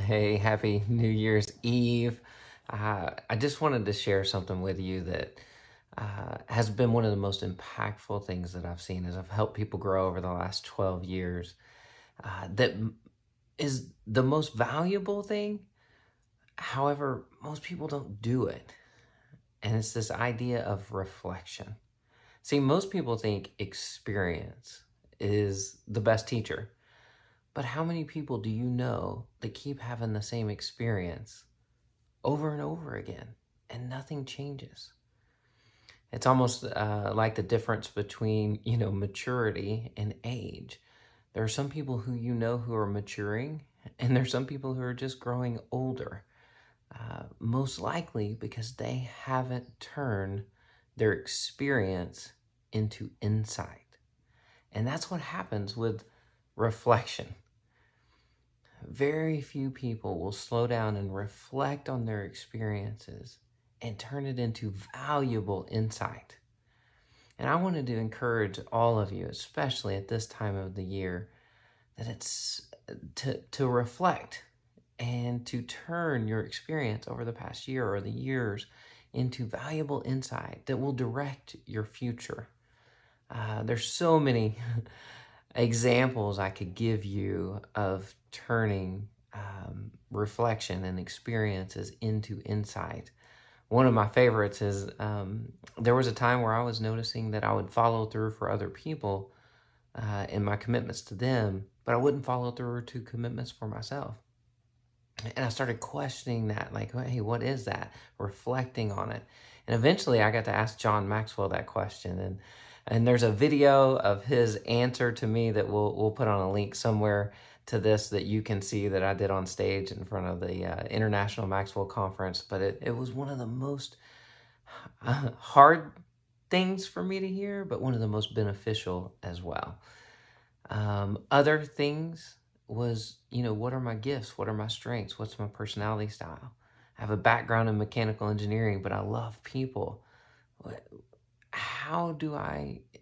Hey, happy New Year's Eve. I just wanted to share something with you that has been one of the most impactful things that I've seen as I've helped people grow over the last 12 years. Is the most valuable thing. However, most people don't do it. And it's this idea of reflection. See, most people think experience is the best teacher. But how many people do you know that keep having the same experience over and over again and nothing changes? It's almost like the difference between, maturity and age. There are some people who are maturing, and there's some people who are just growing older. Most likely because they haven't turned their experience into insight. And that's what happens with reflection. Very few people will slow down and reflect on their experiences and turn it into valuable insight. And I wanted to encourage all of you, especially at this time of the year, that it's to reflect and to turn your experience over the past year or the years into valuable insight that will direct your future. There's so many examples I could give you of turning reflection and experiences into insight. One of my favorites is there was a time where I was noticing that I would follow through for other people in my commitments to them, but I wouldn't follow through to commitments for myself. And I started questioning that, like, hey, what is that? Reflecting on it. And eventually I got to ask John Maxwell that question. And there's a video of his answer to me that we'll put on a link somewhere to this that you can see that I did on stage in front of the International Maxwell Conference. But it was one of the most hard things for me to hear, but one of the most beneficial as well. Other things was, what are my gifts? What are my strengths? What's my personality style? I have a background in mechanical engineering, but I love people.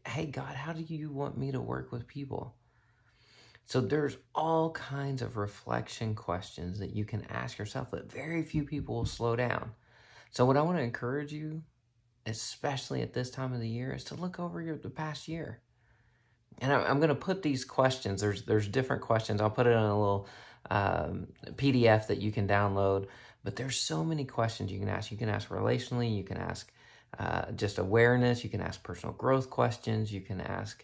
Hey God, how do you want me to work with people? So there's all kinds of reflection questions that you can ask yourself, but very few people will slow down. So what I want to encourage you, especially at this time of the year, is to look over the past year. And I'm going to put these questions. There's different questions. I'll put it in a little PDF that you can download. But there's so many questions you can ask. You can ask relationally. You can ask just awareness. You can ask personal growth questions. You can ask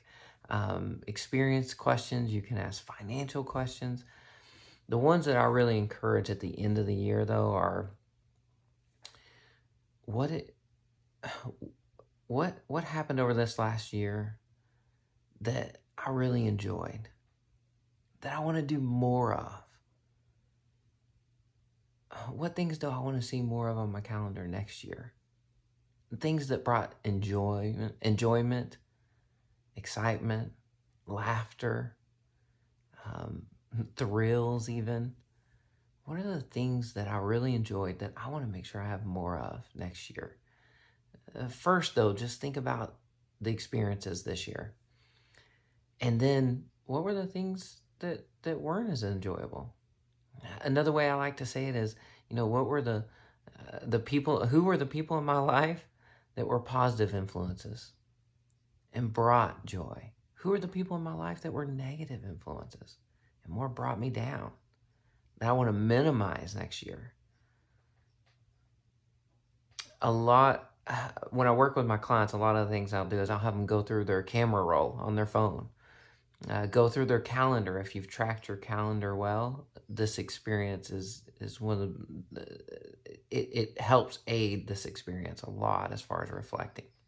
experience questions. You can ask financial questions. The ones that I really encourage at the end of the year, though, are what happened over this last year that I really enjoyed, that I want to do more of. What things do I want to see more of on my calendar next year? Things that brought enjoyment, excitement, laughter, thrills even. What are the things that I really enjoyed that I want to make sure I have more of next year? First, though, just think about the experiences this year. And then what were the things that weren't as enjoyable? Another way I like to say it is, what were the people, who were the people in my life that were positive influences and brought joy? Who are the people in my life that were negative influences and more brought me down, that I want to minimize next year? When I work with my clients, a lot of the things I'll do is I'll have them go through their camera roll on their phone. Go through their calendar. If you've tracked your calendar well, this experience is one of it helps aid this experience a lot as far as reflecting.